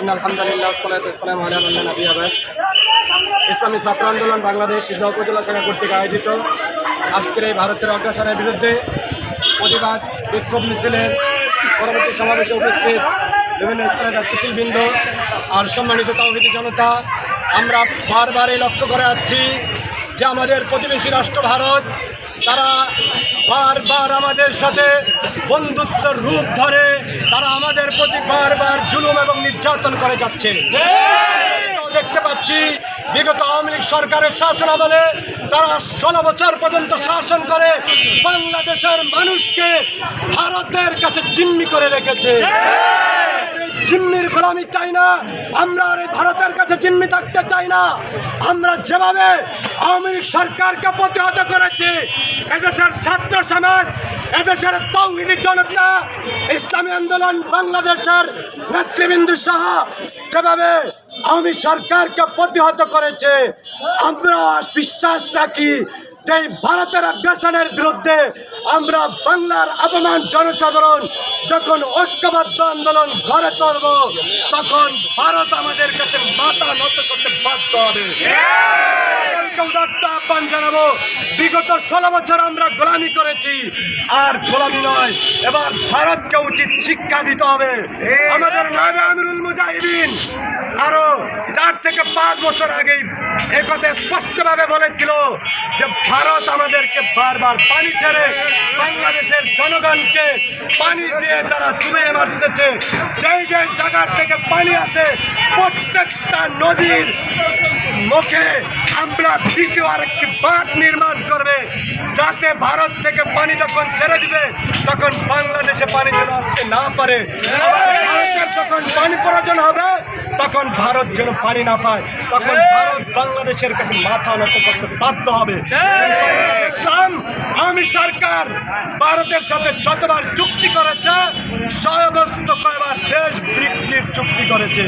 আলহামদুলিল্লাহ সালাতাম আলা মান নবী আবাদ। ইসলামী ছাত্র আন্দোলন বাংলাদেশ সিজদা উপজেলা শাখা কর্তৃক আয়োজিত আজকের এই ভারতের অগ্রাসনের বিরুদ্ধে প্রতিবাদ বিক্ষোভ মিছিলের পরবর্তী সমাবেশে উপস্থিত বিভিন্ন স্তরের দায়িত্বশীলবৃন্দ আর সম্মানিত তাওহীদি জনতা, আমরা বারবারই লক্ষ্য করে আসছি যে আমাদের প্রতিবেশী রাষ্ট্র ভারত তারা বারবার আমাদের সাথে বন্ধুত্বের রূপ ধরে তারা আমাদের প্রতি বারবার জুলুম এবং নির্যাতন করে যাচ্ছে। দেখতে পাচ্ছি বিগত আওয়ামী লীগ সরকারের শাসন আমলে তারা 16 বছর পর্যন্ত শাসন করে বাংলাদেশের মানুষকে ভারতের কাছে জিম্মি করে রেখেছে। জিম্মির গোলামি চাই না, আমরা আর এই ভারতের কাছে জিম্মি থাকতে চাই না। আমরা যেভাবে আওয়ামী লীগ সরকারকে প্রতিহত করেছি, এদেশের ছাত্র সমাজ, এদেশের তাওহীদি জনতা, ইসলামী আন্দোলন বাংলাদেশের নেতৃবৃন্দ সহ যেভাবে আওয়ামী সরকারকে প্রতিহত করেছে, আমরা বিশ্বাস রাখি যে ভারতের আগ্রাসনের বিরুদ্ধে আমরা বাংলার আপামর জনসাধারণ যখন ঐক্যবদ্ধ আন্দোলন গড়ে তুলব, তখন ভারত আমাদের কাছে মাথা নত করতে বাধ্য হবে। আহ্বান জানাবো, বিগত 16 বছর আমরা গোলামি করেছি, আর গোলামি নয়, এবার ভারতকে উচিত শিক্ষা দিতে হবে। আমাদের নায়েবে আমিরুল মুজাহিদিন আরো 4 থেকে 5 বছর আগেই একথা স্পষ্টভাবে বলেছিল যে ভারত আমাদেরকে বারবার পানি ছেড়ে বাংলাদেশের জনগণকে পানি দিয়ে তারা চুবিয়ে মারতেছে। যেই যেই জায়গার থেকে পানি আসে প্রত্যেকটা নদীর মুখে আমরা দ্বিতীয় আরেকটি বাঁধ নির্মাণ করবে, যাতে ভারত থেকে পানি যখন ছেড়ে দিবে তখন বাংলাদেশে পানি যেন আসতে না পারে। ভারতের যখন পানি প্রয়োজন হবে তখন ভারত যেন পানি না পায়, তখন ভারত বাংলাদেশের কাছে মাথা নত করতে বাধ্য হবে। দেখলাম আওয়ামী সরকার ভারতের সাথে যতবার চুক্তি করেছে সমস্ত কয়বার দেশ বিক্রির চুক্তি করেছে।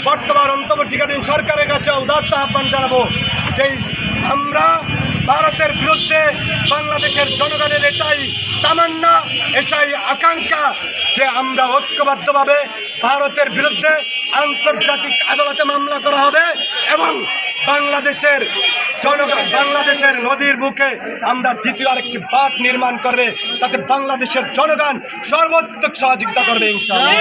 বর্তমান অন্তর্বর্তীকালীন সরকারের কাছে উদাত্ত আহ্বান জানাবো যে আমরা ভারতের বিরুদ্ধে বাংলাদেশের জনগণের এটাই তামান্না, এটাই আকাঙ্ক্ষা যে আমরা ঐক্যবদ্ধভাবে ভারতের বিরুদ্ধে আন্তর্জাতিক আদালতে মামলা করা হবে এবং বাংলাদেশের জনগণ বাংলাদেশের নদীর বুকে আমরা দ্বিতীয় আরেকটি বাঁধ নির্মাণ করবে, তাতে বাংলাদেশের জনগণ সর্বোচ্চ সহযোগিতা করবে ইনশাআল্লাহ।